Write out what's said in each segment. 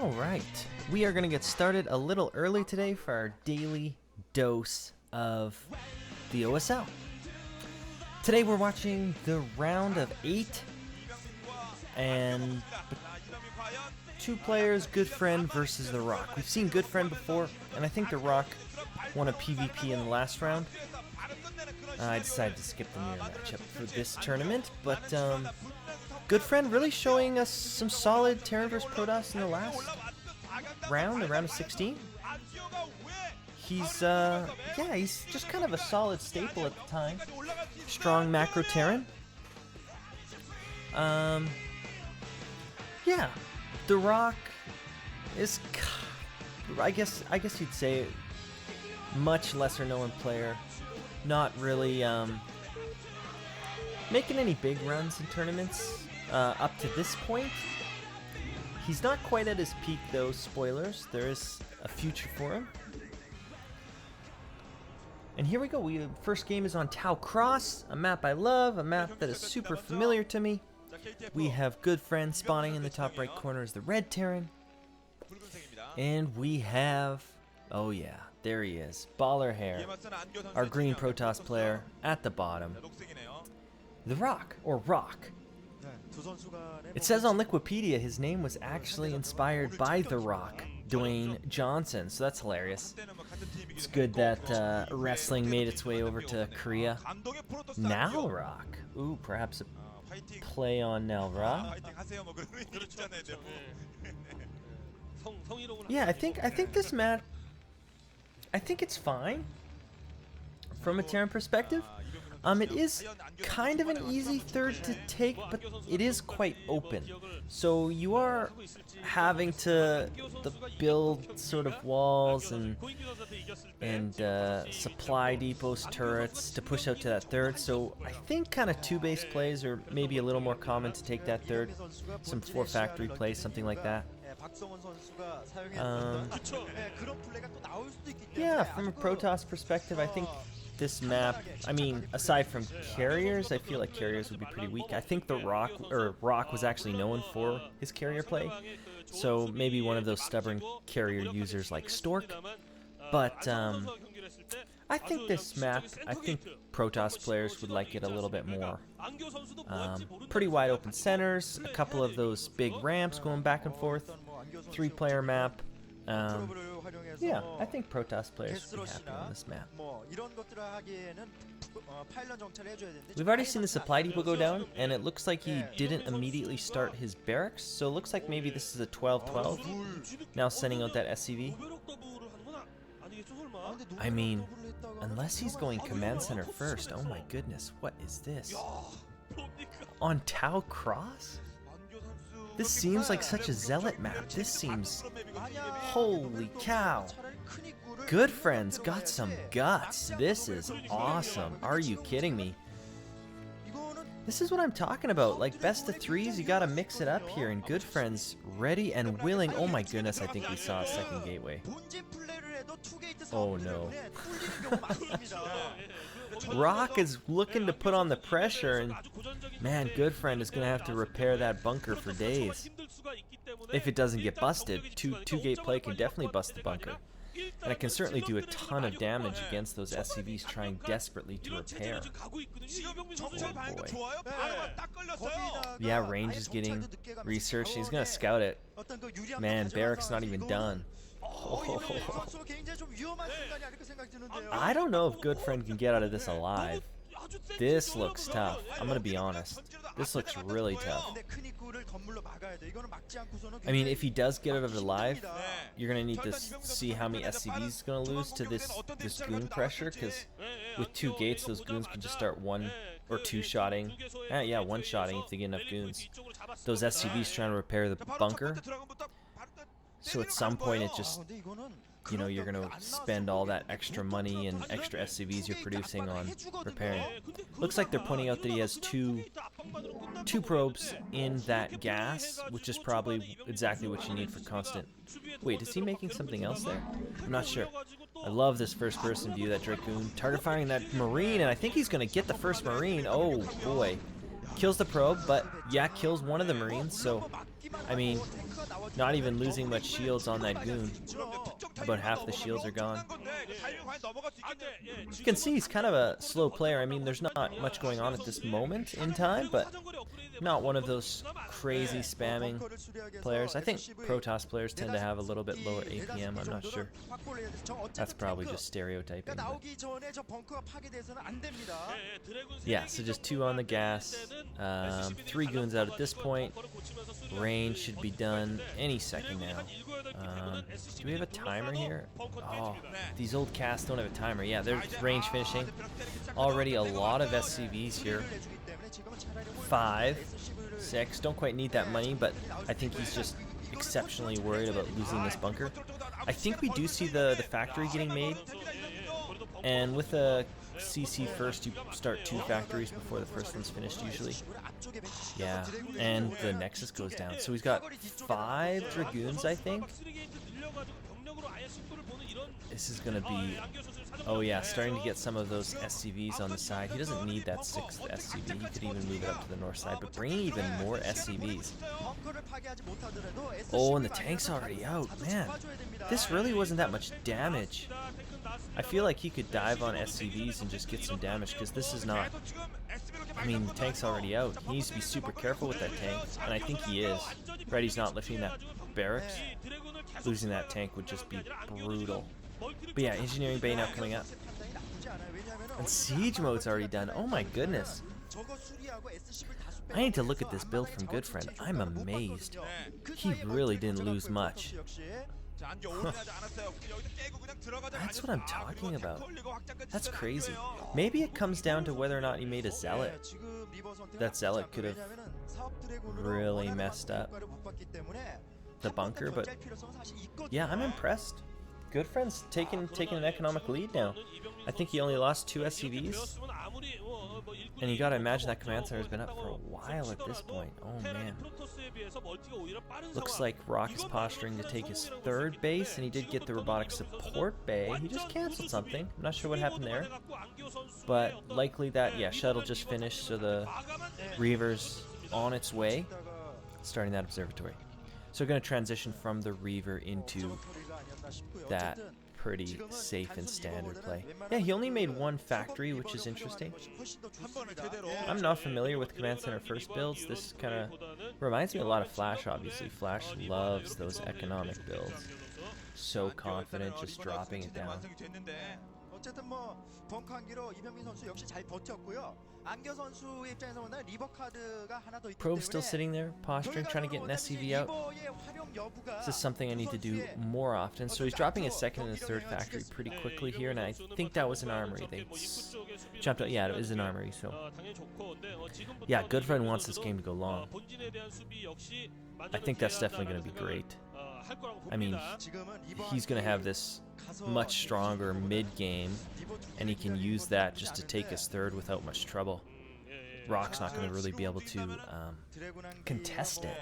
Alright, we are going to get started a little early today for our daily dose of the OSL. Today we're watching the round of 8, and 2 players, Goodffriend versus The Rock. We've seen Goodffriend before, and I think The Rock won a PvP in the last round. I decided to skip the mirror matchup for this tournament, but Goodffriend really showing us some solid Terran vs Protoss in the last round, the round of 16. He's he's just kind of a solid staple at the time. Strong macro Terran. Yeah, The Rock is, I guess you'd say, much lesser known player. Not really making any big runs in tournaments up to this point. He's not quite at his peak though, spoilers. There is a future for him. And here we go. First game is on Tau Cross, a map I love, a map that is super familiar to me. We have Goodffriend spawning in the top right corner as the red Terran. And we have, oh yeah, there he is, baller hair, our green Protoss player at the bottom. The Rock, or Rock. It says on Wikipedia his name was actually inspired by The Rock, Dwayne Johnson, so that's hilarious. It's good that wrestling made its way over to Korea. Now Rock. Ooh, perhaps a play on Nalra. Yeah, I think this map, I think it's fine from a Terran perspective. It is kind of an easy third to take, but it is quite open. So you are having to build sort of walls and supply depots, turrets to push out to that third. So I think kind of 2 base plays are maybe a little more common to take that third. Some 4 factory plays, something like that. Yeah, from a Protoss perspective, I think this map, I mean, aside from carriers, I feel like carriers would be pretty weak. I think the Rock was actually known for his carrier play, so maybe one of those stubborn carrier users like Stork. But I think this map, I think Protoss players would like it a little bit more. Pretty wide open centers, a couple of those big ramps going back and forth, 3-player map. Yeah, I think Protoss players would be happy on this map. We've already seen the supply depot go down, and it looks like he didn't immediately start his barracks, so it looks like maybe this is a 12-12. Now sending out that SCV. I mean, unless he's going command center first, oh my goodness, what is this? On Tau Cross? This seems like such a zealot map. This seems... Holy cow. Goodffriend's got some guts. This is awesome. Are you kidding me? This is what I'm talking about. Like, best of 3s, you gotta mix it up here. And Goodffriend's ready and willing. Oh my goodness, I think we saw a second gateway. Oh no. Rock is looking to put on the pressure, and man, Goodffriend is gonna have to repair that bunker for days. If it doesn't get busted, two gate play can definitely bust the bunker. And it can certainly do a ton of damage against those SCVs trying desperately to repair. Oh boy. Yeah, range is getting researched. He's gonna scout it. Man, barracks not even done. Oh. I don't know if Goodffriend can get out of this alive. This looks tough. I'm gonna be honest. This looks really tough. I mean, if he does get out of it alive, you're gonna need to see how many SCVs he's gonna lose to this goon pressure, because with 2 gates, those goons can just start 1 or 2 shotting. Yeah, 1 shotting if they get enough goons. Those SCVs trying to repair the bunker. So at some point it just, you know, you're gonna spend all that extra money and extra SCVs you're producing on repairing. Looks like they're pointing out that he has two probes in that gas, which is probably exactly what you need for constant. Wait, is he making something else there? I'm not sure. I love this first person view, that Dragoon target firing that Marine, and I think he's gonna get the first Marine. Oh boy. Kills the probe, but yeah, kills one of the Marines, so, I mean, not even losing much shields on that goon. About half the shields are gone. You can see he's kind of a slow player. I mean, there's not much going on at this moment in time, but not one of those crazy spamming players. I think Protoss players tend to have a little bit lower APM, I'm not sure. That's probably just stereotyping. Yeah, so just 2 on the gas. 3 goons out at this point. Range should be done any second now. Do we have a timer here? Oh, these old casts don't have a timer. Yeah, there's range finishing. Already a lot of SCVs here. 5, 6. Don't quite need that money, but I think he's just exceptionally worried about losing this bunker. I think we do see the factory getting made. And with a CC first, you start 2 factories before the first one's finished usually. Yeah, and the Nexus goes down. So he's got 5 Dragoons, I think. This is going to be... Oh yeah, starting to get some of those SCVs on the side. He doesn't need that 6th SCV. He could even move it up to the north side, but bringing even more SCVs. Oh, and the tank's already out. Man, this really wasn't that much damage. I feel like he could dive on SCVs and just get some damage, because this is not... I mean, the tank's already out. He needs to be super careful with that tank, and I think he is. Right, he's not lifting that barracks. Losing that tank would just be brutal. But yeah, engineering bay now coming up. And siege mode's already done. Oh my goodness. I need to look at this build from Goodffriend. I'm amazed. He really didn't lose much. That's what I'm talking about. That's crazy. Maybe it comes down to whether or not he made a zealot. That zealot could have really messed up the bunker, but yeah, I'm impressed. Goodffriend's taking an economic lead now. I think he only lost 2 SCVs. And you gotta imagine that command center has been up for a while at this point. Oh man. Looks like Rock is posturing to take his 3rd base, and he did get the robotic support bay. He just canceled something. I'm not sure what happened there. But likely that, yeah, shuttle just finished, so the Reaver's on its way, starting that observatory. So we're going to transition from the Reaver into that pretty safe and standard play. Yeah, he only made 1 factory, which is interesting. I'm not familiar with Command Center first builds. This kind of reminds me a lot of Flash, obviously. Flash loves those economic builds. So confident, just dropping it down. Probe's still sitting there, posturing, trying to get an SCV out. This is something I need to do more often. So he's dropping his 2nd and his 3rd factory pretty quickly here, and I think that was an armory. They jumped out. Yeah, it is an armory. So yeah, Goodffriend wants this game to go long. I think that's definitely going to be great. I mean, he's going to have this much stronger mid-game, and he can use that just to take his 3rd without much trouble. Rock's not going to really be able to contest it,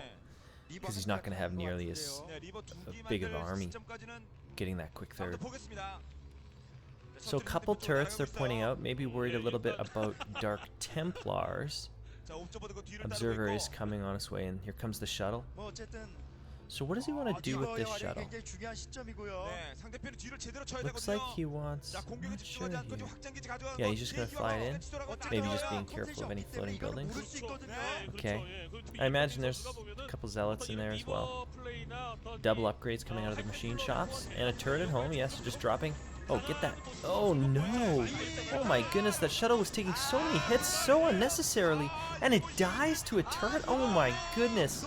because he's not going to have nearly as big of an army getting that quick 3rd. So a couple turrets they're pointing out, maybe worried a little bit about Dark Templars. Observer is coming on his way, and here comes the shuttle. So what does he want to do with this shuttle? Looks like he wants... I'm not sure here. Yeah, he's just going to fly it in. Maybe just being careful of any floating buildings. Okay. I imagine there's a couple zealots in there as well. Double upgrades coming out of the machine shops. And a turret at home, yes, just dropping. Oh, get that. Oh, no. Oh, my goodness. That shuttle was taking so many hits so unnecessarily. And it dies to a turret? Oh, my goodness.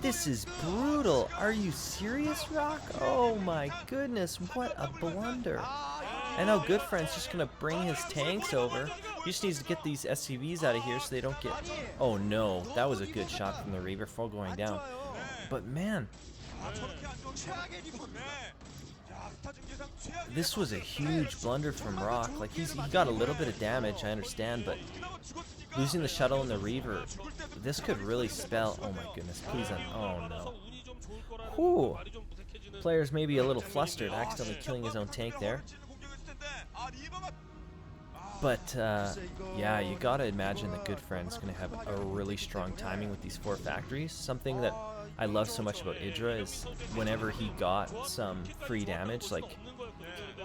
This is brutal. Are you serious, Rock? Oh, my goodness. What a blunder. I know Goodffriend's just going to bring his tanks over. He just needs to get these SCVs out of here so they don't get... Oh, no. That was a good shot from the Reaver for going down. But, man... This was a huge blunder from Rock. Like, he got a little bit of damage, I understand, but losing the shuttle and the Reaver, this could really spell... Oh my goodness, please oh no. Whew. Player's maybe a little flustered, accidentally killing his own tank there. But yeah, you gotta imagine that Goodffriend's gonna have a really strong timing with these 4 factories. Something that I love so much about Idra is whenever he got some free damage, like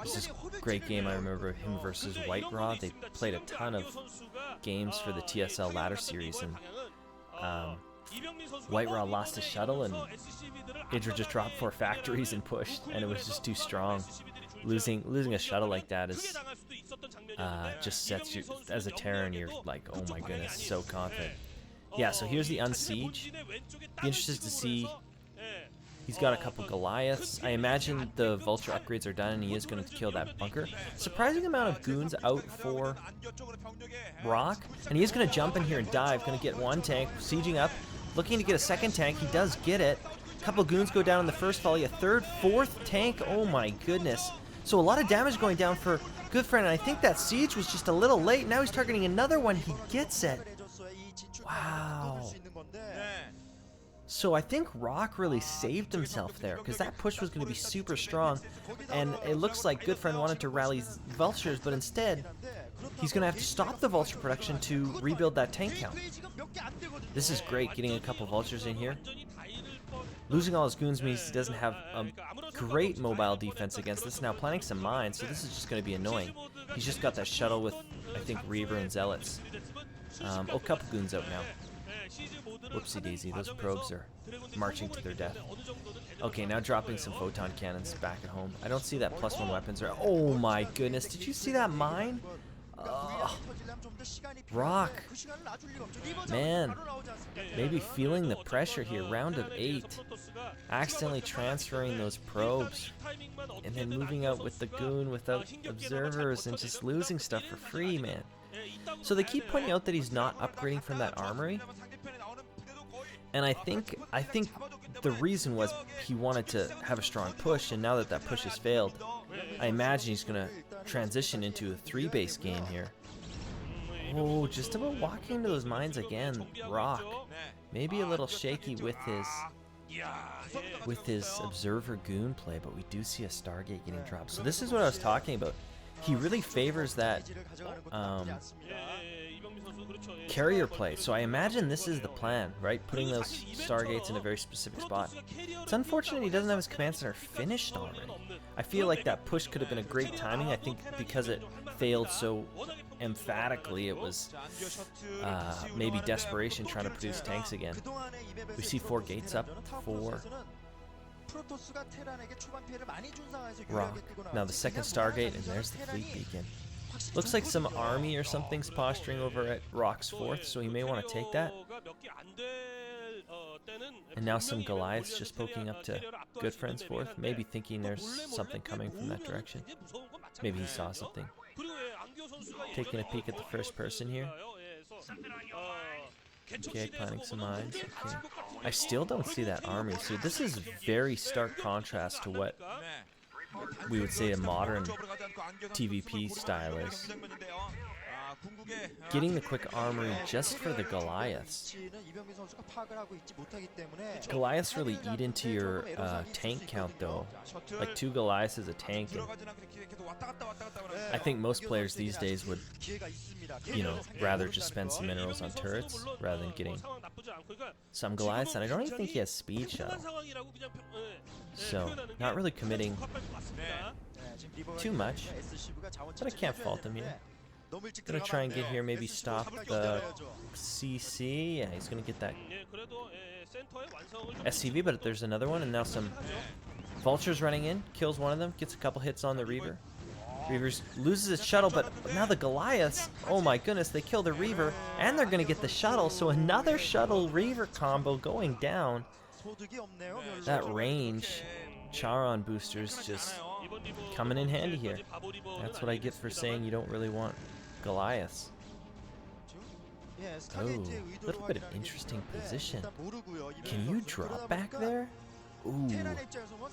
this is a great game. I remember him versus White Raw. They played a ton of games for the TSL ladder series, and White Raw lost his shuttle, and Idra just dropped 4 factories and pushed, and it was just too strong. Losing a shuttle like that is just sets you as a Terran. You're like, oh my goodness, so confident. Yeah, so here's the Unsiege. Be interested to see. He's got a couple Goliaths. I imagine the Vulture upgrades are done, and he is going to kill that bunker. Surprising amount of goons out for Rock, and he is going to jump in here and dive. Going to get 1 tank, sieging up, looking to get a 2nd tank. He does get it. A couple goons go down in the first volley. A 3rd, 4th tank. Oh my goodness. So a lot of damage going down for Goodffriend, and I think that siege was just a little late. Now he's targeting another one. He gets it. Wow. So I think Rock really saved himself there, because that push was going to be super strong, and it looks like Goodffriend wanted to rally Vultures, but instead he's going to have to stop the Vulture production to rebuild that tank count. This is great, getting a couple Vultures in here. Losing all his goons means he doesn't have a great mobile defense against this. Now planting some mines, so this is just going to be annoying. He's just got that shuttle with, I think, Reaver and Zealots. Oh, a couple goons out now. Whoopsie daisy, those probes are marching to their death. Okay, now dropping some photon cannons back at home. I don't see that +1 weapons. Oh my goodness, did you see that mine? Rock. Man, maybe feeling the pressure here. Round of 8. Accidentally transferring those probes. And then moving out with the goon without observers and just losing stuff for free, man. So they keep pointing out that he's not upgrading from that armory. And I think the reason was he wanted to have a strong push, and now that that push has failed, I imagine he's going to transition into a 3-base game here. Oh, just about walking into those mines again. Rock. Maybe a little shaky with his observer goon play, but we do see a Stargate getting dropped. So this is what I was talking about. He really favors that carrier play. So I imagine this is the plan, right? Putting those Stargates in a very specific spot. It's unfortunate he doesn't have his command center finished already. I feel like that push could have been a great timing. I think because it failed so emphatically, it was maybe desperation trying to produce tanks again. We see 4 gates up, 4. Rock. Now the 2nd Stargate, and there's the fleet beacon. Looks like some army or something's posturing over at Rock's 4th, so he may want to take that. And now some Goliaths just poking up to Goodffriend's 4th, maybe thinking there's something coming from that direction. Maybe he saw something. Taking a peek at the first person here. Okay, planting some mines. Okay. I still don't see that army. So this is very stark contrast to what we would say a modern TVP style is. Getting the quick armory just for the Goliaths. Goliaths really eat into your tank count though. Like 2 Goliaths is a tank. And I think most players these days would, you know, rather just spend some minerals on turrets rather than getting some Goliaths. And I don't even think he has speed shuttle. So, not really committing too much. But I can't fault him here. Gonna try and get here, maybe stop the CC. Yeah, he's gonna get that SCV, but there's another one, and now some Vultures running in, kills one of them, gets a couple hits on the Reaver. Reavers loses its shuttle, but now the Goliaths, oh my goodness, they kill the Reaver, and they're gonna get the shuttle, so another shuttle Reaver combo going down. That range, Charon boosters just coming in handy here. That's what I get for saying you don't really want Goliaths. Oh, a little bit of interesting position. Can you drop back there? Ooh,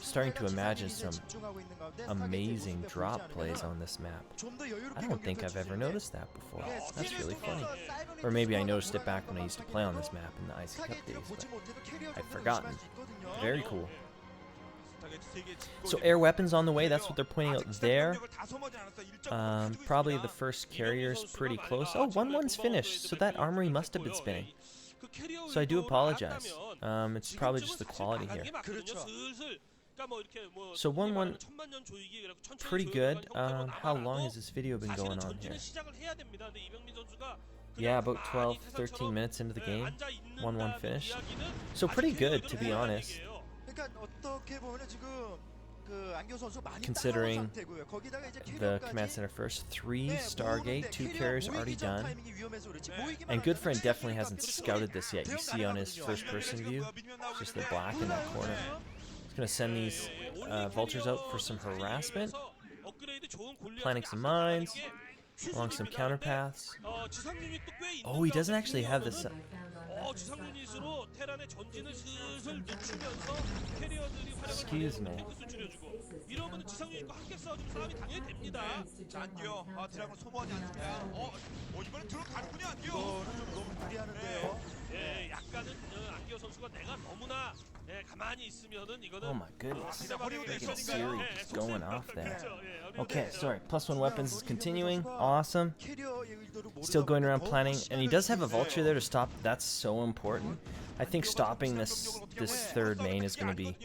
starting to imagine some amazing drop plays on this map. I don't think I've ever noticed that before. That's really funny. Or maybe I noticed it back when I used to play on this map in the Icy Cup days, but I've forgotten. Very cool. So air weapons on the way, that's what they're pointing out there. Probably the first carrier's pretty close. Oh, 1-1's finished, so that armory must have been spinning. So I do apologize. It's probably just the quality here. So 1-1, pretty good. How long has this video been going on here? Yeah, about 12, 13 minutes into the game. 1-1 finish. So pretty good, to be honest. Considering the command center first, 3 Stargate, 2 carriers already done. And Goodffriend definitely hasn't scouted this yet. You see on his first person view, just the black in that corner. He's going to send these vultures out for some harassment, planting some mines along some counter paths. Oh, he doesn't actually have this. Excuse me. Oh my goodness. Freaking Siri is going off there. Okay, sorry. +1 weapons is continuing. Awesome. Still going around planning. And he does have a vulture there to stop. That's so important. I think stopping this third main is going to be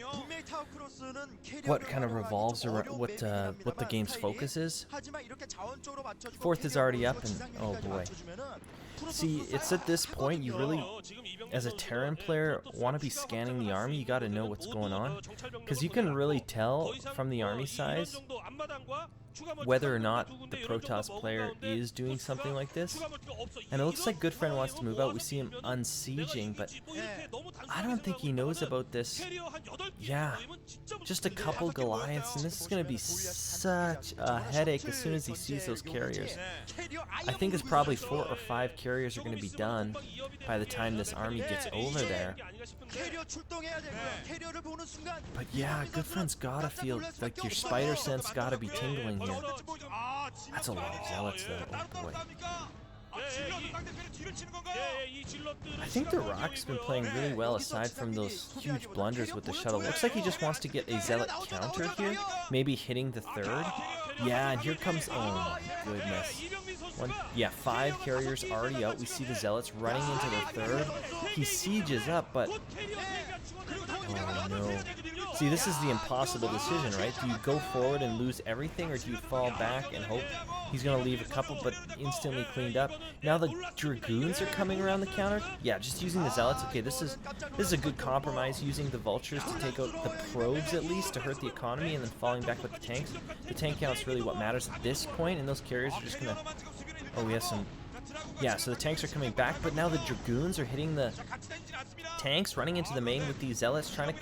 what kind of revolves around what the game's focus is. 4th is already up, and oh boy. See, it's at this point you really, as a Terran player, want to be scanning the army. You got to know what's going on, because you can really tell from the army size whether or not the Protoss player is doing something like this. And it looks like Goodffriend wants to move out. We see him unsieging, but I don't think he knows about this. Yeah, just a couple Goliaths, and this is going to be such a headache as soon as he sees those carriers. I think it's probably 4 or 5 carriers are going to be done by the time this army gets over there. But yeah, Goodffriend's got to feel like your spider sense got to be tingling here. That's a lot of zealots though, oh boy. I think the Rock's been playing really well aside from those huge blunders with the shuttle. Looks like he just wants to get a zealot counter here, maybe hitting the 3rd. Yeah, and here comes, oh my goodness. 5 carriers already out. We see the zealots running into the 3rd. He sieges up, but oh no. See, this is the impossible decision, right? Do you go forward and lose everything, or do you fall back and hope he's going to leave a couple but instantly cleaned up? Now the Dragoons are coming around the counter. Yeah, just using the Zealots. Okay, this is a good compromise, using the Vultures to take out the probes at least to hurt the economy, and then falling back with the tanks. The tank count's really what matters at this point, and those carriers are just going to... Oh, we have some... Yeah, so the tanks are coming back, but now the Dragoons are hitting the tanks, running into the main with these Zealots, trying to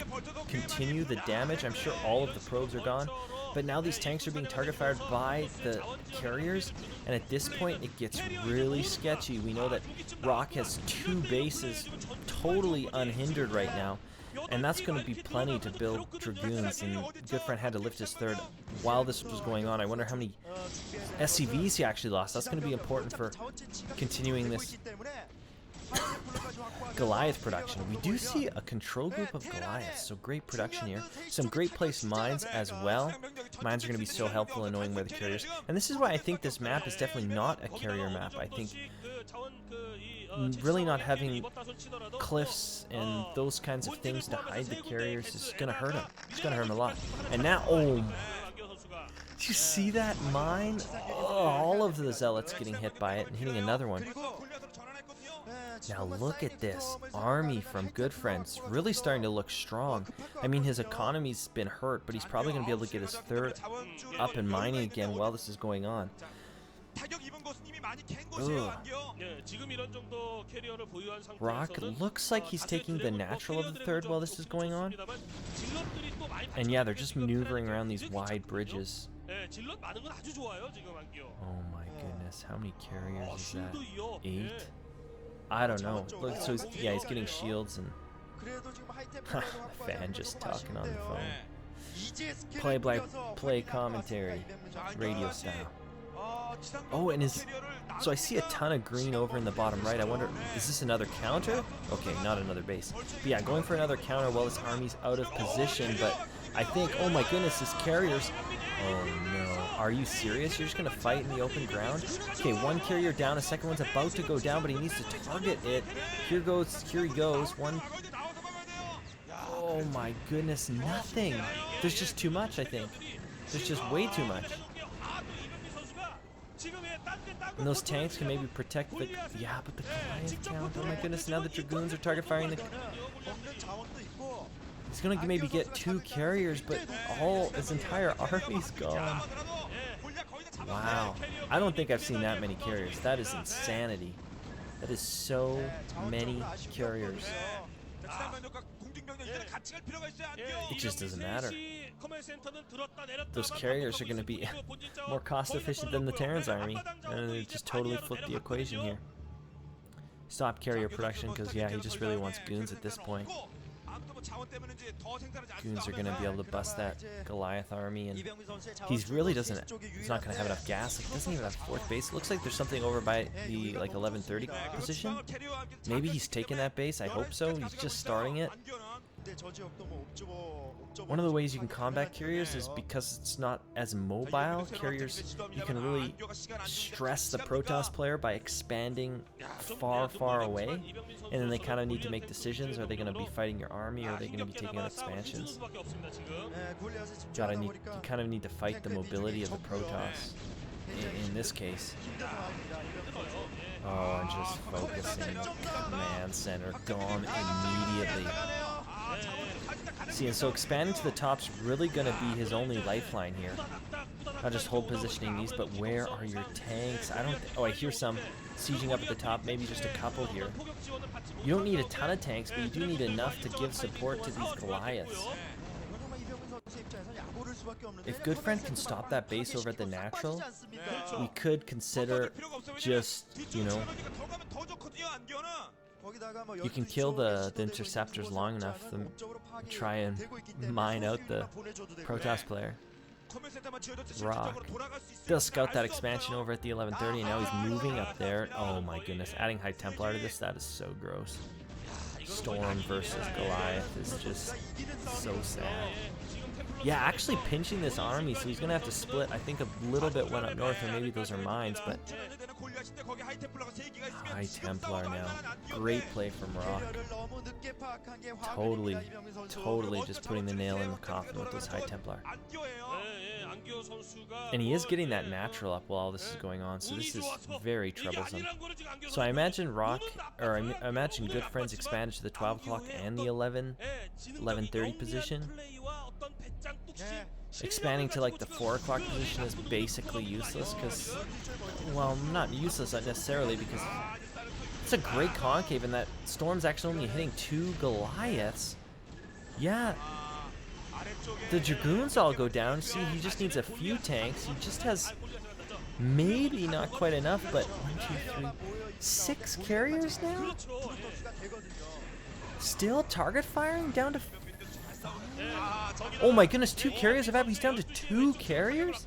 continue the damage. I'm sure all of the probes are gone, but now these tanks are being target fired by the carriers, and at this point it gets really sketchy. We know that Rock has 2 bases totally unhindered right now, and that's going to be plenty to build Dragoons, and Goodffriend had to lift his 3rd while this was going on. I wonder how many SCVs he actually lost. That's going to be important for continuing this Goliath production. We do see a control group of Goliaths, so great production here. Some great placed mines as well. Mines are going to be so helpful in knowing where the carriers... And this is why I think this map is definitely not a carrier map. I think really not having cliffs and those kinds of things to hide the carriers is going to hurt him. It's going to hurt him a lot. And now, oh, did you see that mine? Oh, all of the Zealots getting hit by it and hitting another one. Now look at this army from Goodffriend. It's really starting to look strong. I mean, his economy's been hurt, but he's probably going to be able to get his 3rd up and mining again while this is going on. Ugh. Rock looks like he's taking the natural of the 3rd while this is going on. And yeah, they're just maneuvering around these wide bridges. Oh my goodness, how many carriers is that? 8? I don't know. Look, so he's getting shields and the fan just talking on the phone. Play commentary, radio style. Oh, and so I see a ton of green over in the bottom right. I wonder, is this another counter? Okay, not another base. But yeah, going for another counter while this army's out of position, but I think. Oh my goodness, his carriers. Oh no. Are you serious? You're just going to fight in the open ground? Okay, one carrier down. A second one's about to go down, but he needs to target it. Here he goes. One. Oh my goodness, nothing. There's just too much, I think. There's just way too much. And those tanks can maybe protect the... Yeah, but the Goliath count. Oh my goodness, now the Dragoons are target firing the... He's gonna maybe get 2 carriers, but his entire army's gone. Wow. I don't think I've seen that many carriers. That is insanity. That is so many carriers. It just doesn't matter. Those carriers are going to be more cost efficient than the Terran's army, and it just totally flipped the equation here. Stop carrier production because, yeah, he just really wants goons at this point. Goons are going to be able to bust that Goliath army, and he's not going to have enough gas. He doesn't even have 4th base. It looks like there's something over by the 1130 position. Maybe he's taking that base. I hope so. He's just starting it. One of the ways you can combat carriers is because it's not as mobile. Carriers, you can really stress the Protoss player by expanding far, far away, and then they kind of need to make decisions. Are they going to be fighting your army, or are they going to be taking out expansions? You kind of need to fight the mobility of the Protoss in this case. Oh, and just focusing the command center, gone immediately. See, and so expanding to the top's really going to be his only lifeline here. Not just hold positioning these, but where are your tanks? Oh, I hear some sieging up at the top, maybe just a couple here. You don't need a ton of tanks, but you do need enough to give support to these Goliaths. If Goodffriend can stop that base over at the natural, we could consider just, you can kill the interceptors long enough to try and mine out the Protoss player. Rock. They'll scout that expansion over at the 1130, and now he's moving up there. Oh my goodness, adding High Templar to this, that is so gross. Storm versus Goliath is just so sad. Yeah, actually pinching this army, so he's going to have to split. I think a little bit went up north, or maybe those are mines, but... High Templar now. Great play from Rock. Totally just putting the nail in the coffin with those High Templar. And he is getting that natural up while all this is going on, so this is very troublesome. So I imagine I imagine Goodffriend's expanded to the 12 o'clock and the 1130 position. Expanding to like the 4 o'clock position is basically useless because, well, not useless necessarily, because it's a great concave and that Storm's actually only hitting 2 Goliaths. Yeah, the Dragoons all go down. See, he just needs a few tanks. He just has maybe not quite enough, but 1, 2, 3, 6 carriers now? Still target firing down to... Oh my goodness, 2 carriers have happened. He's down to 2 carriers?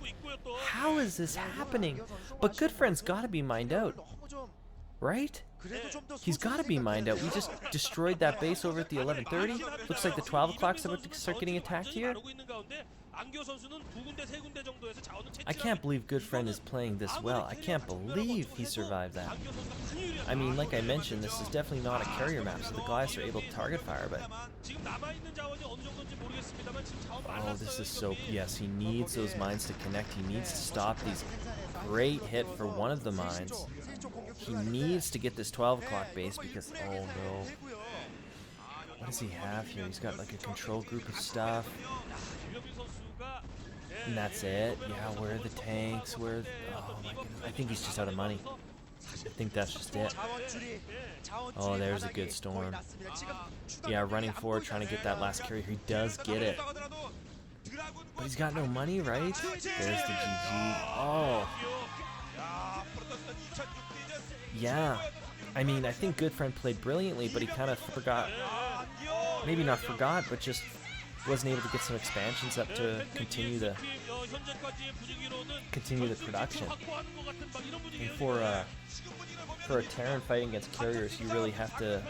How is this happening? But Goodffriend's got to be mined out, right? He's got to be mined out. We just destroyed that base over at the 1130. Looks like the 12 o'clock's about to start getting attacked here. I can't believe Goodffriend is playing this well. I can't believe he survived that. I mean, like I mentioned, this is definitely not a carrier map, so the Goliaths are able to target fire, but... Oh, this is so... Yes, he needs those mines to connect. He needs to stop these. Great hit for one of the mines. He needs to get this 12 o'clock base because... Oh, no. What does he have here? He's got like a control group of stuff. And that's it. Yeah, where are the tanks? Oh my goodness. I think he's just out of money. I think that's just it. Oh, there's a good storm. Yeah, running forward, trying to get that last carry. He does get it. But he's got no money, right? There's the GG. Oh. Yeah. I mean, I think Goodffriend played brilliantly, but he kind of forgot. Maybe not forgot, but just wasn't able to get some expansions up to continue the production. And for a Terran fighting against carriers, you really have to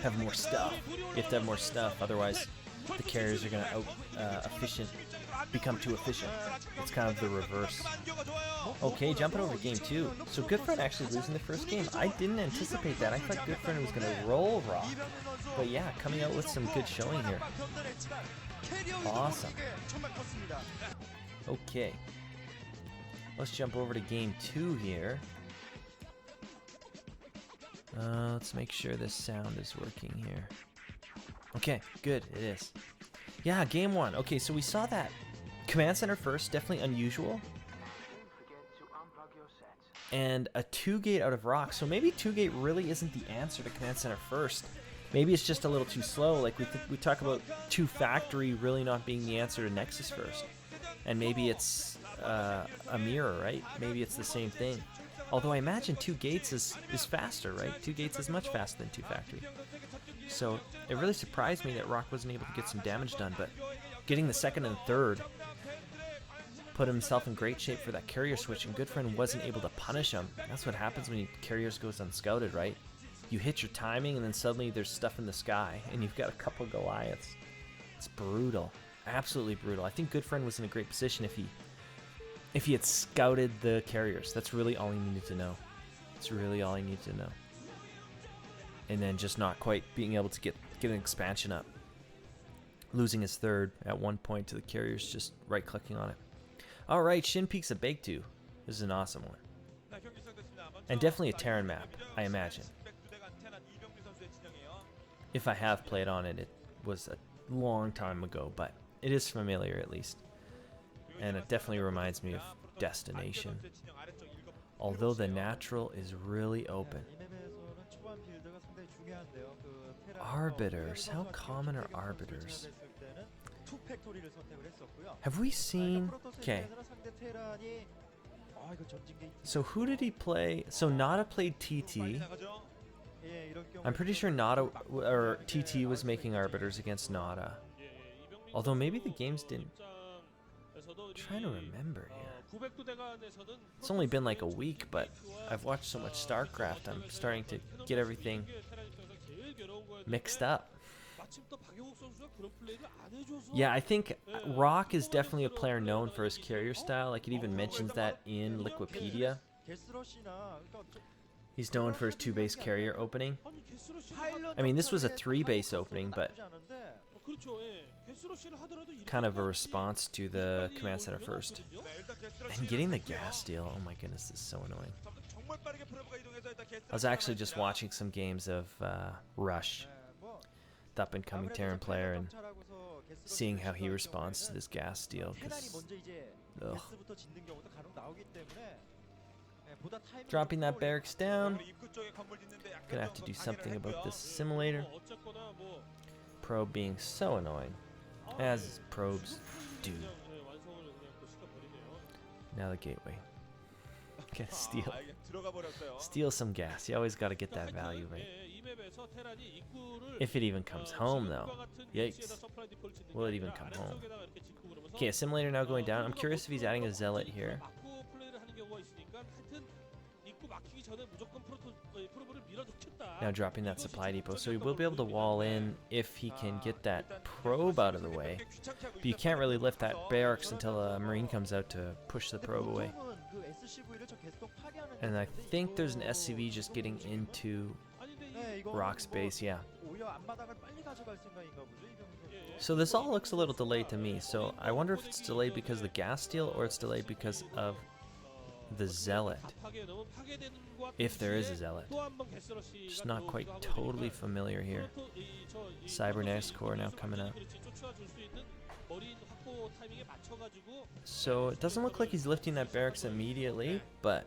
have more stuff. You have to have more stuff, otherwise the carriers are going to become too efficient. It's kind of the reverse. Okay, jumping over game 2. So Goodffriend actually losing the first game. I didn't anticipate that. I thought Goodffriend was going to roll Rock. But yeah, coming out with some good showing here. Awesome. Okay. Let's jump over to game 2 here. Let's make sure this sound is working here. Okay, good, it is. Yeah, game 1. Okay, so we saw that command center first, definitely unusual. And a 2-gate out of Rock. So maybe 2-gate really isn't the answer to command center first. Maybe it's just a little too slow. Like we talk about 2 factory really not being the answer to Nexus first. And maybe it's a mirror, right? Maybe it's the same thing. Although I imagine 2 gates is faster, right? 2 gates is much faster than 2 factory. So it really surprised me that Rock wasn't able to get some damage done, but getting the second and third put himself in great shape for that carrier switch, and Goodffriend wasn't able to punish him. That's what happens when carriers goes unscouted, right? You hit your timing and then suddenly there's stuff in the sky and you've got a couple Goliaths. It's brutal. Absolutely brutal. I think Goodffriend was in a great position if he had scouted the carriers. That's really all he needed to know. That's really all he needed to know. And then just not quite being able to get an expansion up. Losing his third at one point to the carriers, just right-clicking on it. Alright, Shin peaks a Bake 2. This is an awesome one. And definitely a Terran map, I imagine. If I have played on it, it was a long time ago, but it is familiar at least. And it definitely reminds me of Destination. Although the natural is really open. Arbiters. How common are arbiters? Have we seen... Okay. So who did he play? So Nada played TT. I'm pretty sure Nada or TT was making arbiters against Nada. Although maybe the games didn't. I'm trying to remember here. It's only been like a week, but I've watched so much StarCraft, I'm starting to get everything mixed up. Yeah, I think Rock is definitely a player known for his carrier style. Like, it even mentions that in Liquipedia. He's known for his 2-base carrier opening. I mean, this was a 3-base opening, but kind of a response to the command center first. And getting the gas steal, oh my goodness, this is so annoying. I was actually just watching some games of Rush, the up-and-coming Terran player, and seeing how he responds to this gas steal. Ugh. Dropping that barracks down. Gonna have to do something about this simulator. Probe being so annoying, as probes do. Now the gateway. Gotta steal some gas. You always gotta get that value, right? If it even comes home, though. Yikes. Will it even come home? Okay, a simulator now going down. I'm curious if he's adding a zealot here. Now dropping that supply depot, so he will be able to wall in if he can get that probe out of the way. But you can't really lift that barracks until a marine comes out to push the probe away. And I think there's an SCV just getting into Rock's base, yeah. So this all looks a little delayed to me, so I wonder if it's delayed because of the gas steal or it's delayed because of the zealot. If there is a zealot. Just not quite totally familiar here. Cybernetics core now coming up. So it doesn't look like he's lifting that barracks immediately, but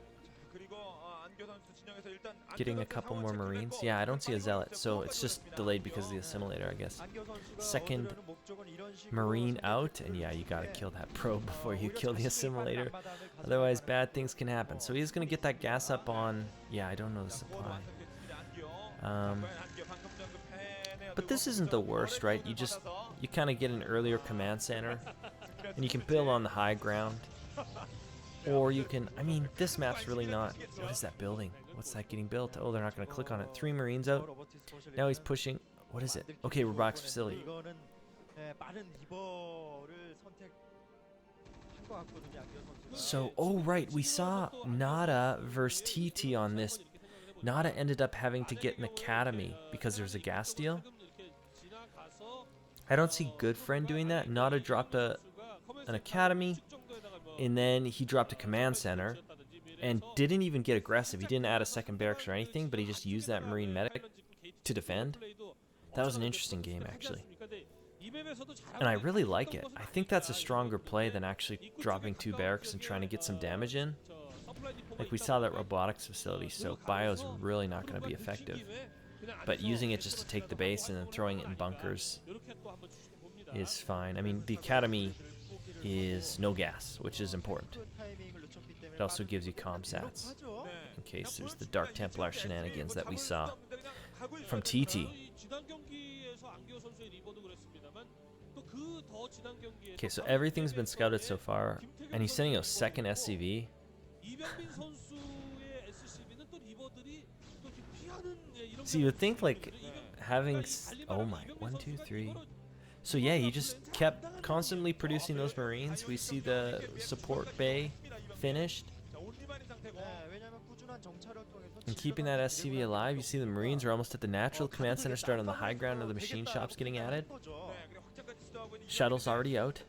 getting a couple more marines. Yeah, I don't see a zealot, so it's just delayed because of the assimilator, I guess. Second marine out, and yeah, you gotta kill that probe before you kill the assimilator. Otherwise, bad things can happen. So he's gonna get that gas up on... Yeah, I don't know the supply. But this isn't the worst, right? You kind of get an earlier command center, and you can build on the high ground. Or you can, I mean, this map's really not, what is that building? What's that getting built? Oh, they're not going to click on it. 3 marines out. Now he's pushing, what is it? Okay, robotics facility. So, oh right, we saw Nada versus TT on this. Nada ended up having to get an academy because there's a gas deal. I don't see Goodffriend doing that. Nada dropped an academy, and then he dropped a command center, and didn't even get aggressive. He didn't add a second barracks or anything, but he just used that Marine medic to defend. That was an interesting game, actually. And I really like it. I think that's a stronger play than actually dropping 2 barracks and trying to get some damage in. Like we saw that robotics facility, so Bio's really not going to be effective. But using it just to take the base and then throwing it in bunkers is fine. I mean, the academy is no gas, which is important. It also gives you comsats in case there's the Dark Templar shenanigans that we saw from TT. Okay, so everything's been scouted so far, and he's sending a second SCV. So you would think like having, oh my, 1, 2, 3. So yeah, he just kept constantly producing those Marines. We see the support bay finished. And keeping that SCV alive. You see the Marines are almost at the natural. Command center start on the high ground of the machine shops getting added. Shuttle's already out.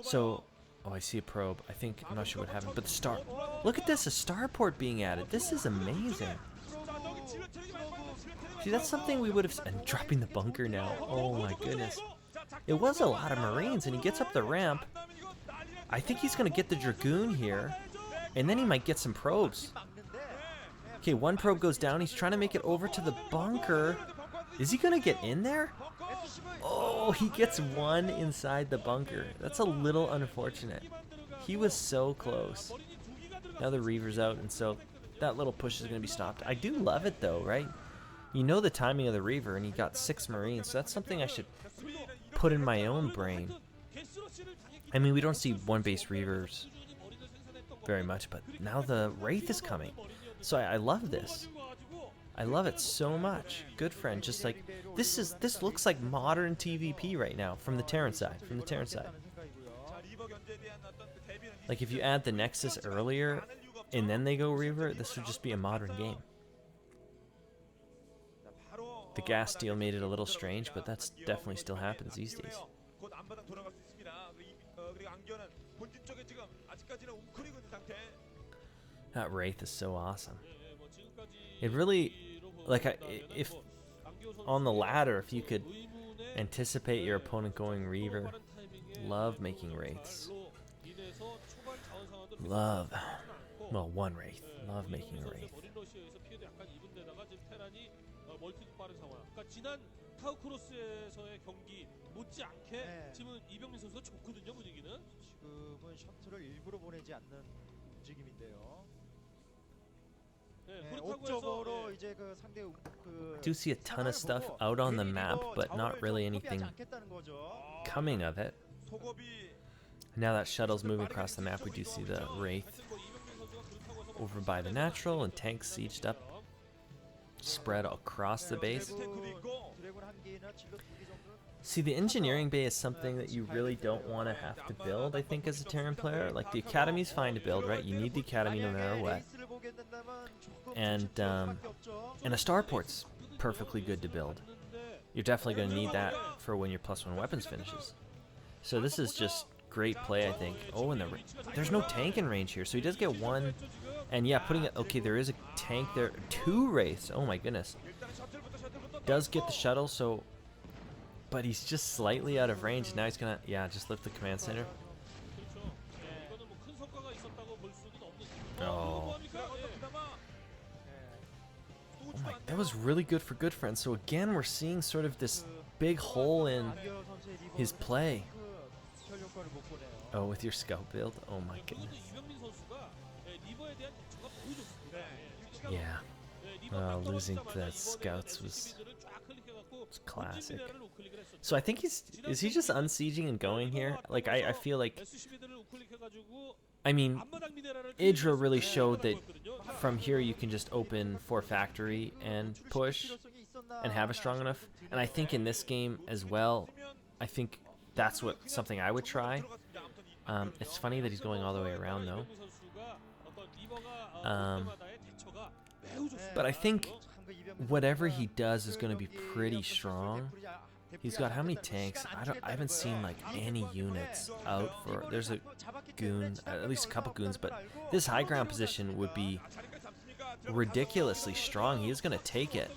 So, oh, I see a probe. I think, I'm not sure what happened, but the star, look at this, a starport being added. This is amazing. See, that's something we would have, and dropping the bunker now. Oh my goodness. It was a lot of Marines, and he gets up the ramp. I think he's going to get the Dragoon here, and then he might get some probes. Okay, 1 probe goes down. He's trying to make it over to the bunker. Is he going to get in there? Oh, he gets 1 inside the bunker. That's a little unfortunate. He was so close. Now the Reaver's out, and so that little push is going to be stopped. I do love it, though, right? You know the timing of the Reaver, and he got 6 Marines, so that's something I should put in my own brain. I mean, we don't see 1-base Reavers very much, but now the Wraith is coming. So I love this. I love it so much. Goodffriend, just like, this looks like modern TVP right now from the Terran side, Like if you add the Nexus earlier and then they go Reaver, this would just be a modern game. The gas deal made it a little strange, but that's definitely still happens these days. That Wraith is so awesome. It really, like, if on the ladder, if you could anticipate your opponent going Reaver, love making Wraiths. Love, well, 1 Wraith. Love making a Wraith. Do see a ton of stuff out on the map, but not really anything coming of it. Now that shuttle's moving across the map, we do see the Wraith over by the natural and tanks sieged up, spread across the base. See, the engineering bay is something that you really don't want to have to build, I think, as a Terran player. Like, the academy's fine to build, right? You need the academy no matter what. And a starport's perfectly good to build. You're definitely going to need that for when your +1 weapons finishes. So this is just great play, I think. Oh, and there's no tank in range here, so he does get 1. And yeah, putting it, okay, there is a tank there. 2 Wraiths, oh my goodness. Does get the shuttle, so, but he's just slightly out of range. Now he's gonna, yeah, just lift the command center. Oh. Oh my, that was really good for Goodffriend. So again, we're seeing sort of this big hole in his play. Oh, with your scout build? Oh my goodness. Yeah. Losing to that scouts was classic. So I think is he just unsieging and going here? Like, I feel like, I mean, Idra really showed that from here you can just open for factory and push. and have a strong enough. And I think in this game as well, I think that's something I would try. It's funny that he's going all the way around though. But I think whatever he does is going to be pretty strong. He's got how many tanks? I haven't seen like any units out for. There's a goon, at least a couple goons, but this high ground position would be ridiculously strong. He is going to take it.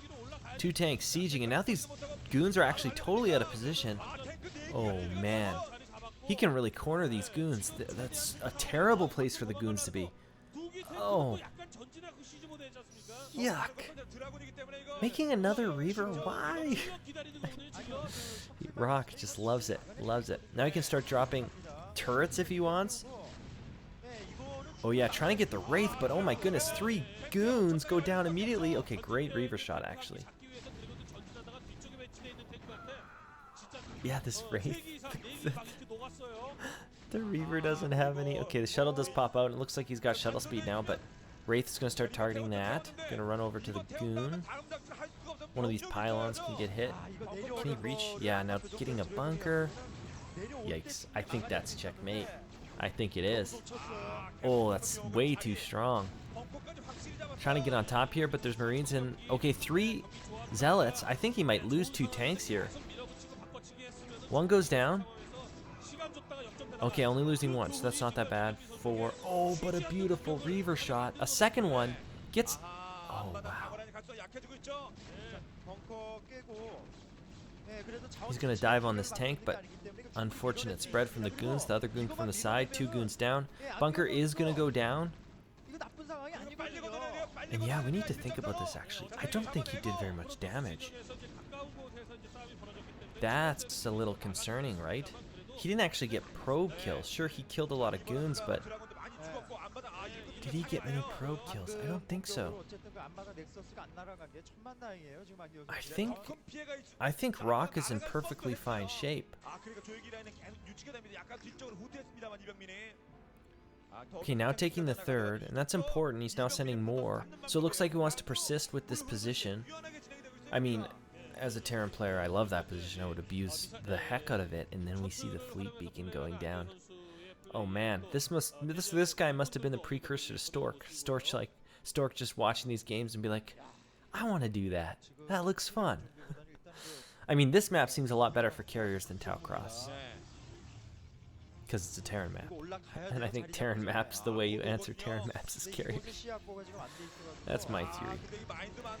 2 tanks sieging, and now these goons are actually totally out of position. Oh man, he can really corner these goons. That's a terrible place for the goons to be. Oh, yuck. Making another Reaver? Why? Rock just loves it. Loves it. Now he can start dropping turrets if he wants. Oh yeah, trying to get the Wraith, but oh my goodness, 3 goons go down immediately. Okay, great Reaver shot actually. Yeah, this Wraith. The Reaver doesn't have any. Okay, the shuttle does pop out. It looks like he's got shuttle speed now, but Wraith's going to start targeting that. Going to run over to the goon. One of these pylons can get hit. Can he reach? Yeah, now getting a bunker. Yikes. I think that's checkmate. I think it is. Oh, that's way too strong. Trying to get on top here, but there's Marines and... Okay, 3 Zealots. I think he might lose 2 tanks here. 1 goes down. Okay, only losing 1, so that's not that bad. 4. Oh, but a beautiful Reaver shot. A second one gets... Oh, wow. He's going to dive on this tank, but unfortunate spread from the goons. The other goon from the side. 2 goons down. Bunker is going to go down. And yeah, we need to think about this actually. I don't think he did very much damage. That's a little concerning, right? He didn't actually get probe kills. Sure, he killed a lot of goons, but did he get many probe kills? I don't think so. I think Rock is in perfectly fine shape. Okay, now taking the 3rd, and that's important. He's now sending more. So it looks like he wants to persist with this position. I mean, as a Terran player, I love that position. I would abuse the heck out of it, and then we see the fleet beacon going down. Oh man, this guy must have been the precursor to Stork. Stork just watching these games and be like, I want to do that. That looks fun. I mean, this map seems a lot better for carriers than Tau Cross. Because it's a Terran map. And I think Terran maps, the way you answer Terran maps is carriers. That's my theory.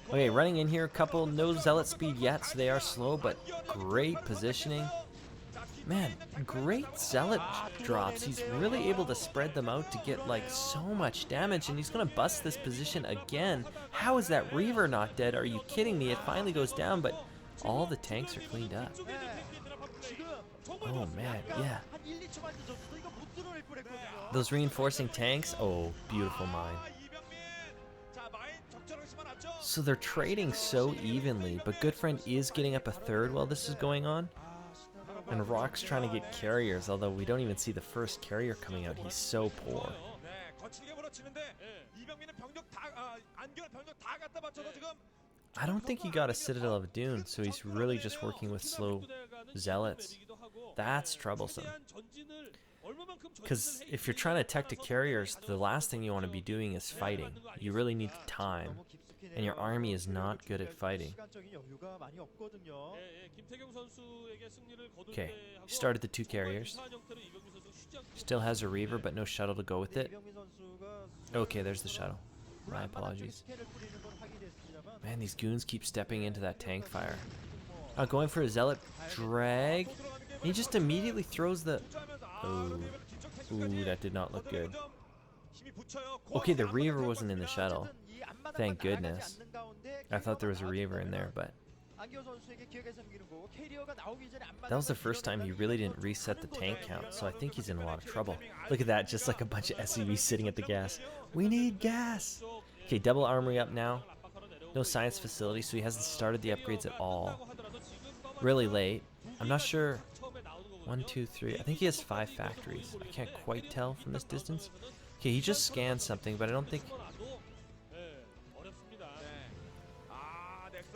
Okay, running in here, a couple, no Zealot speed yet, so they are slow, but great positioning. Man, great Zealot drops. He's really able to spread them out to get like so much damage, and he's gonna bust this position again. How is that Reaver not dead? Are you kidding me? It finally goes down, but all the tanks are cleaned up. Oh man, yeah. Those reinforcing tanks, oh, beautiful mine. So they're trading so evenly, but Goodffriend is getting up a 3rd while this is going on. And Rock's trying to get carriers, although we don't even see the first carrier coming out. He's so poor. I don't think he got a Citadel of Dune, so he's really just working with slow Zealots. That's troublesome. Because if you're trying to attack the carriers, the last thing you want to be doing is fighting. You really need time, and your army is not good at fighting. Okay, he started the 2 carriers. Still has a Reaver, but no shuttle to go with it. Okay, there's the shuttle. My apologies. Man, these goons keep stepping into that tank fire. Going for a Zealot drag. He just immediately throws the... Ooh, that did not look good. Okay, the Reaver wasn't in the shuttle. Thank goodness. I thought there was a Reaver in there, but... That was the first time he really didn't reset the tank count, so I think he's in a lot of trouble. Look at that, just like a bunch of SUVs sitting at the gas. We need gas! Okay, double armory up now. No science facility, so he hasn't started the upgrades at all. Really late. I'm not sure. 1, 2, 3. I think he has 5 factories. I can't quite tell from this distance. Okay, he just scanned something, but I don't think...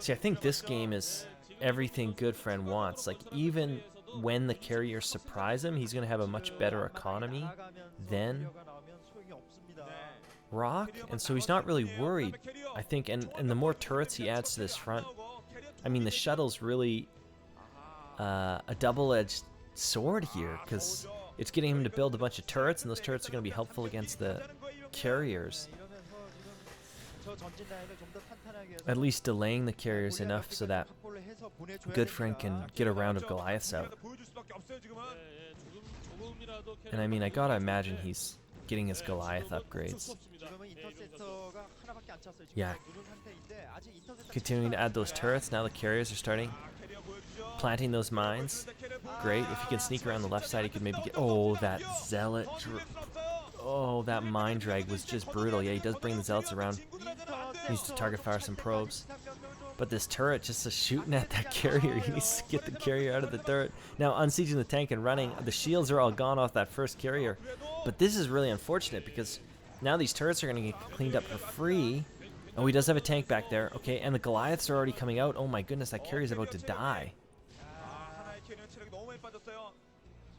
See, I think this game is everything Goodffriend wants. Like, even when the carriers surprise him, he's going to have a much better economy than Rock, and so he's not really worried, I think. And the more turrets he adds to this front, I mean, the shuttle's really a double-edged sword here, because it's getting him to build a bunch of turrets, and those turrets are going to be helpful against the carriers. At least delaying the carriers enough so that Goodffriend can get a round of Goliaths out. And I mean, I gotta imagine he's getting his Goliath upgrades. Yeah. Continuing to add those turrets. Now the carriers are starting. Planting those mines. Great. If he can sneak around the left side, he could maybe get... Oh, that zealot... Oh, that mine drag was just brutal. Yeah, he does bring the zealots around. He needs to target fire some probes. But this turret just is shooting at that carrier. He needs to get the carrier out of the turret. Now, unsieging the tank and running. The shields are all gone off that first carrier. But this is really unfortunate because now these turrets are going to get cleaned up for free. Oh, he does have a tank back there. Okay, and the Goliaths are already coming out. Oh my goodness, that carrier's about to die.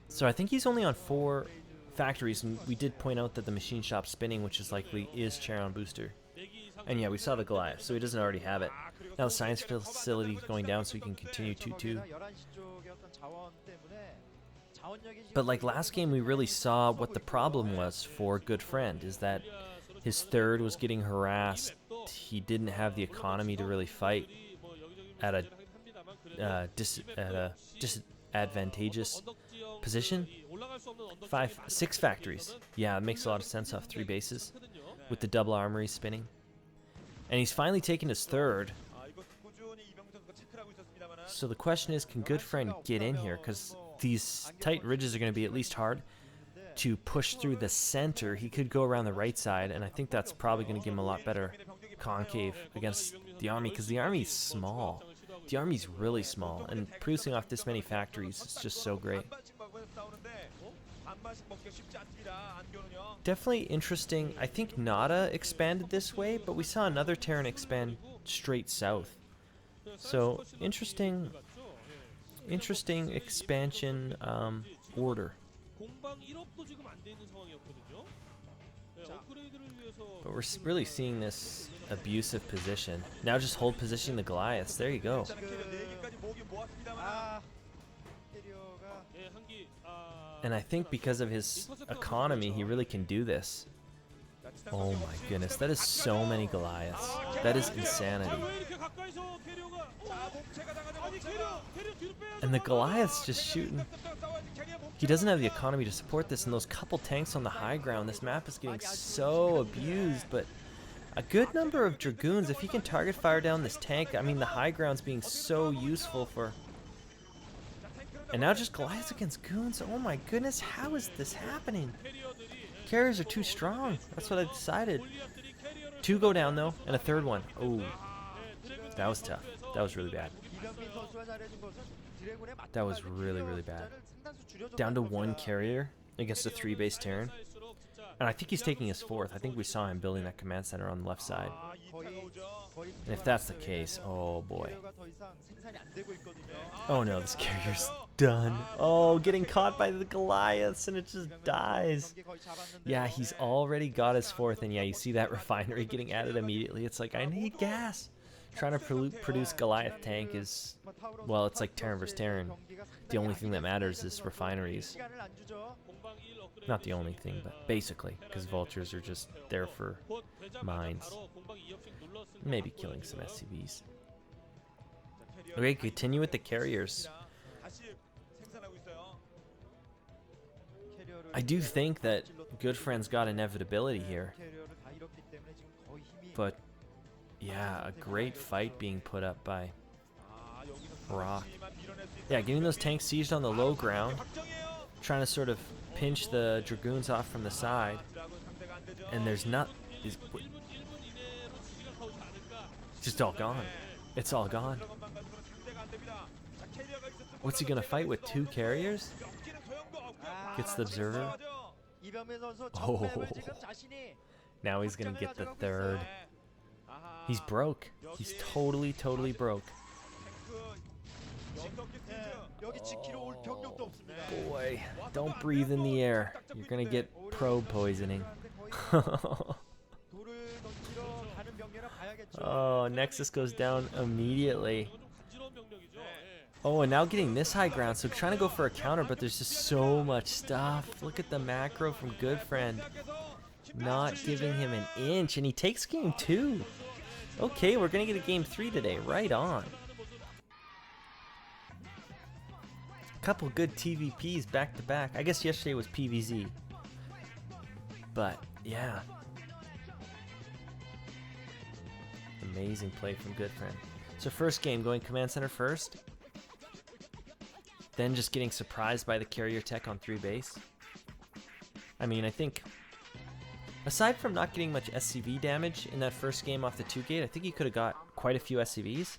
So I think he's only on 4 factories, and we did point out that the machine shop's spinning, which is likely is Charon booster. And yeah, we saw the Goliath, so he doesn't already have it. Now the science facility is going down, so he can continue 2-2. But like last game, we really saw what the problem was for Goodffriend, is that his third was getting harassed. He didn't have the economy to really fight at a disadvantageous position. 6 factories. Yeah, it makes a lot of sense off 3 bases with the double armory spinning. And he's finally taken his third. So the question is, can Goodffriend get in here? Because these tight ridges are going to be at least hard to push through the center. He could go around the right side, and I think that's probably going to give him a lot better concave against the army, because the army's small. The army's really small, and producing off this many factories is just so great. Definitely interesting. I think Nada expanded this way, but we saw another Terran expand straight south. So interesting expansion order. But we're really seeing this abusive position. Now just hold positioning the Goliaths. There you go. And I think because of his economy, he really can do this. Oh my goodness, that is so many Goliaths. That is insanity. And the Goliath's just shooting. He doesn't have the economy to support this, and those couple tanks on the high ground. This map is getting so abused, but a good number of Dragoons, if he can target fire down this tank, I mean, the high ground's being so useful for... And now just Goliaths against Goons. Oh my goodness, how is this happening? Carriers are too strong. That's what I decided. 2 go down though, and a third one. Oh, that was tough. That was really bad. That was really, really bad. Down to 1 carrier against a 3-base Terran. And I think he's taking his 4th. I think we saw him building that command center on the left side. And if that's the case, oh boy. Oh no, this carrier's done. Oh, getting caught by the Goliaths, and it just dies. Yeah, he's already got his 4th, and yeah, you see that refinery getting added immediately. It's like, I need gas. Trying to produce Goliath tank is, well, it's like Terran versus Terran. The only thing that matters is refineries. Not the only thing, but basically, because vultures are just there for mines. Maybe killing some SCVs. Okay, continue with the carriers. I do think that Goodffriend's got inevitability here. But, yeah, a great fight being put up by Rock. Yeah, getting those tanks sieged on the low ground. Trying to sort of pinch the Dragoons off from the side. And there's not... It's just all gone. It's all gone. What's he gonna fight with? 2 carriers? Gets the observer. Oh. Now he's gonna get the 3rd. He's broke. He's totally broke. Boy, don't breathe in the air. You're gonna get probe poisoning. Oh, Nexus goes down immediately. Oh, and now getting this high ground, so trying to go for a counter, but there's just so much stuff. Look at the macro from Goodffriend. Not giving him an inch, and he takes game 2. Okay, we're gonna get a game 3 today. Right on. Couple good TVPs back to back. I guess yesterday was PVZ. But, yeah. Amazing play from Goodffriend. So first game, going command center first. Then just getting surprised by the carrier tech on 3 base. I mean, I think, aside from not getting much SCV damage in that first game off the 2 gate, I think he could have got quite a few SCVs.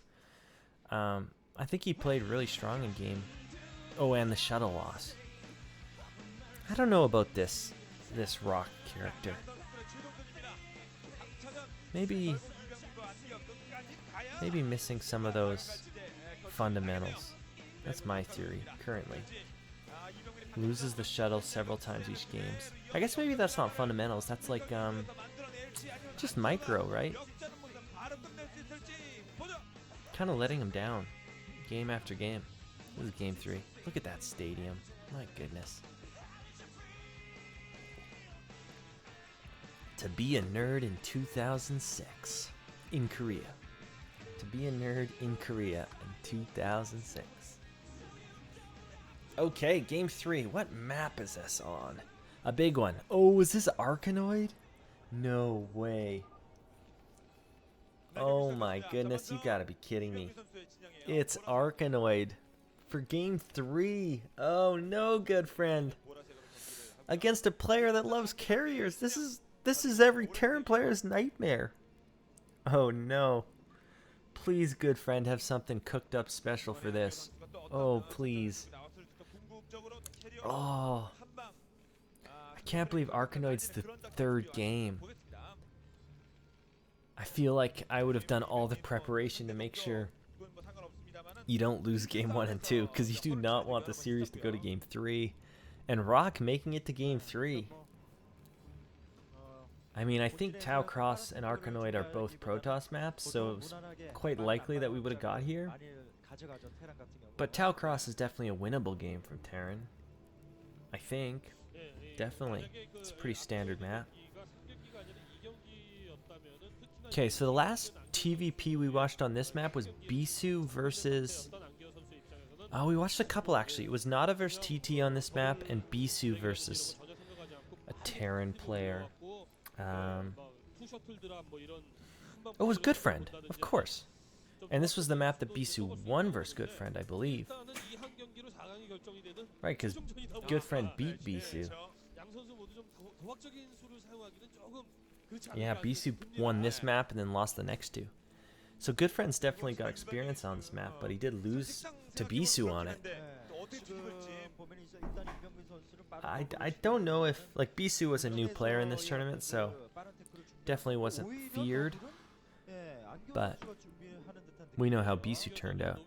I think he played really strong in game. Oh, and the shuttle loss. I don't know about this Rock character. Maybe missing some of those fundamentals. That's my theory currently. Loses the shuttle several times each game. I guess maybe that's not fundamentals. That's like just micro, right? Kind of letting him down game after game. This is game 3. Look at that stadium. My goodness. To be a nerd in 2006 in Korea. To be a nerd in Korea in 2006. Okay, game 3. What map is this on? A big one. Oh, is this Arkanoid? No way. Oh my goodness, you gotta be kidding me. It's Arkanoid for game 3. Oh no, Goodffriend. Against a player that loves carriers. This is every Terran player's nightmare. Oh no. Please, Goodffriend, have something cooked up special for this. Oh, please. Oh. I can't believe Arkanoid's the 3rd game. I feel like I would have done all the preparation to make sure you don't lose game 1 and 2, because you do not want the series to go to game 3. And Rock making it to game 3. I mean, I think Tau Cross and Arkanoid are both Protoss maps, so it was quite likely that we would have got here. But Tau Cross is definitely a winnable game from Terran. I think. Definitely. It's a pretty standard map. Okay, so the last TVP we watched on this map was Bisu versus... Oh, we watched a couple actually. It was Nada versus TT on this map, and Bisu versus a Terran player. It was Goodffriend, of course. And this was the map that Bisu won versus Goodffriend, I believe. Right, because Goodffriend beat Bisu. Yeah, Bisu won this map and then lost the next 2. So Goodffriend's definitely got experience on this map, but he did lose to Bisu on it. I don't know if, like, Bisu was a new player in this tournament, so definitely wasn't feared, but we know how Bisu turned out.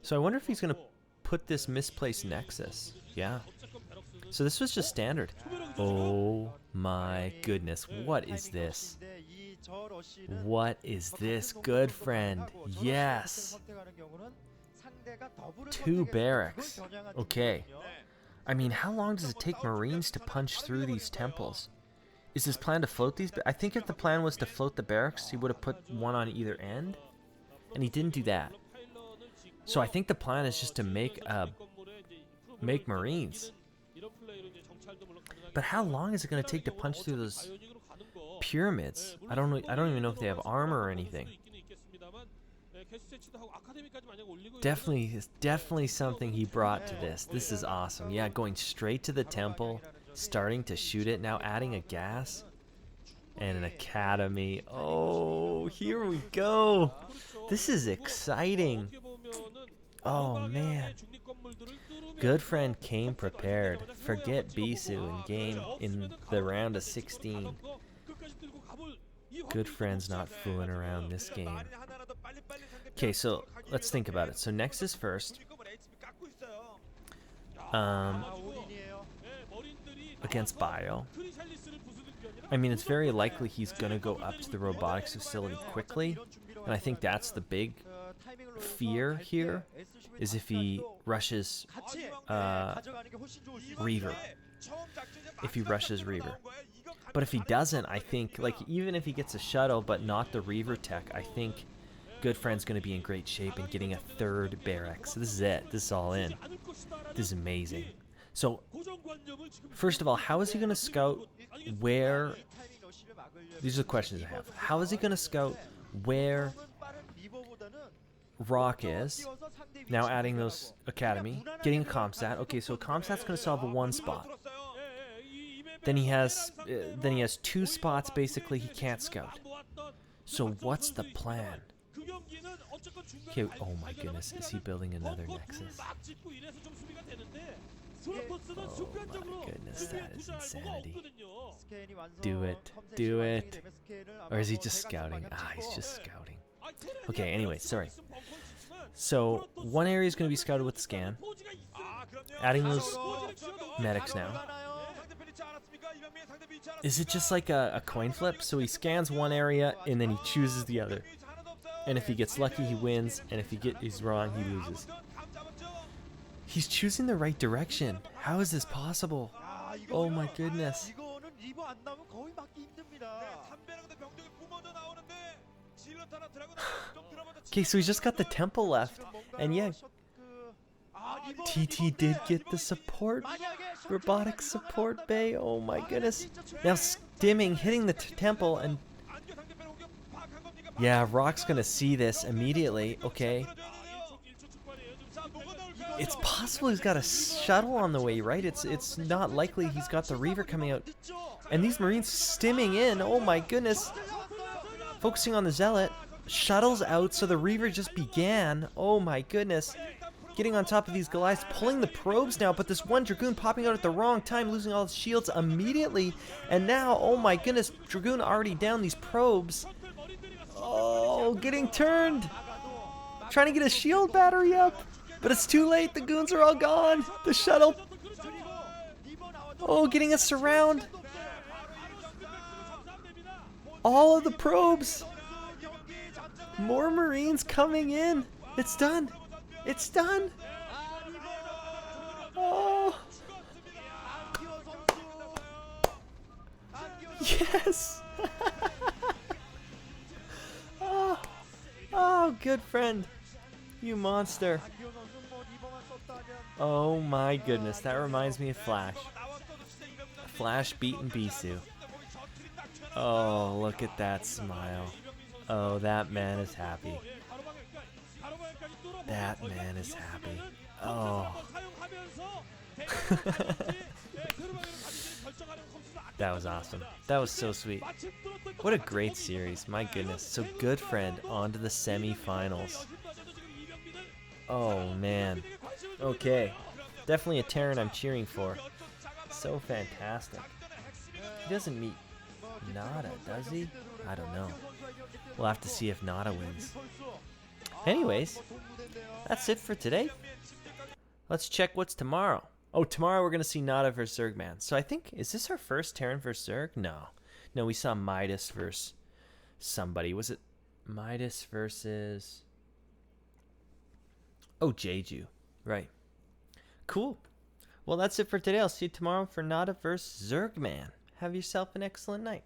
So I wonder if he's going to put this misplaced Nexus. Yeah. So this was just standard. Oh my goodness, what is this? What is this, Goodffriend? Yes! 2 barracks. Okay. I mean, how long does it take Marines to punch through these temples? Is his plan to float these? I think if the plan was to float the barracks, he would have put one on either end. And he didn't do that. So I think the plan is just to make Marines. But how long is it going to take to punch through those pyramids? I don't even know if they have armor or anything. Definitely something he brought to this. This is awesome. Yeah, going straight to the temple, starting to shoot it, now adding a gas and an academy. Oh, here we go. This is exciting. Oh man. Goodffriend came prepared. Forget Bisu in the round of 16. Goodffriend's not fooling around this game. Okay, so let's think about it. So next is first. Against Bio. I mean, it's very likely he's going to go up to the robotics facility quickly. And I think that's the big fear here, is if he rushes Reaver. If he rushes Reaver. But if he doesn't, I think, like, even if he gets a shuttle but not the Reaver tech, I think Goodffriend's going to be in great shape and getting a third barracks. This is it. This is all in. This is amazing. So, first of all, how is he going to scout where... These are the questions I have. How is he going to scout where Rock is? Now adding those Academy. Getting a Comsat. Okay, so a Comsat's going to solve a one spot. Then he has 2 spots, basically, he can't scout. So what's the plan? Okay, oh my goodness, is he building another Nexus? Oh my goodness, that is insanity. Do it. Do it. Or is he just scouting? Ah, he's just scouting. Okay, anyway, sorry. So, one area is going to be scouted with scan. Adding those medics now. Is it just like a coin flip? So he scans one area and then he chooses the other. And if he gets lucky, he wins. And if he's wrong, he loses. He's choosing the right direction. How is this possible? Oh my goodness. Okay, so he's just got the temple left. And yeah, TT did get the support. Robotic support bay. Oh my goodness. Now stimming, hitting the temple, and yeah, Rock's gonna see this immediately. Okay. It's possible he's got a shuttle on the way, right? It's not likely he's got the Reaver coming out. And these Marines stimming in. Oh my goodness. Focusing on the Zealot. Shuttles out, so the Reaver just began. Oh my goodness. Getting on top of these Goliaths, pulling the probes now, but this one Dragoon popping out at the wrong time, losing all his shields immediately. And now, oh my goodness, Dragoon already down these probes. Oh, getting turned. Trying to get a shield battery up. But it's too late. The goons are all gone. The shuttle. Oh, getting a surround. All of the probes. More Marines coming in. It's done. It's done. Oh. Yes. Oh, Goodffriend. You monster. Oh my goodness, that reminds me of Flash. Flash beating Bisu. Oh, look at that smile. Oh, that man is happy. That man is happy. Oh. That was awesome. That was so sweet. What a great series. My goodness. So Goodffriend on to the semifinals. Oh, man. Okay. Definitely a Terran I'm cheering for. So fantastic. He doesn't meet Nada, does he? I don't know. We'll have to see if Nada wins. Anyways, that's it for today. Let's check what's tomorrow. Oh, tomorrow we're going to see Nada versus Zergman. So I think, is this our first Terran versus Zerg? No. No, we saw Midas versus somebody. Was it Midas versus... Oh, Jeju. Right. Cool. Well, that's it for today. I'll see you tomorrow for Nada versus Zergman. Have yourself an excellent night.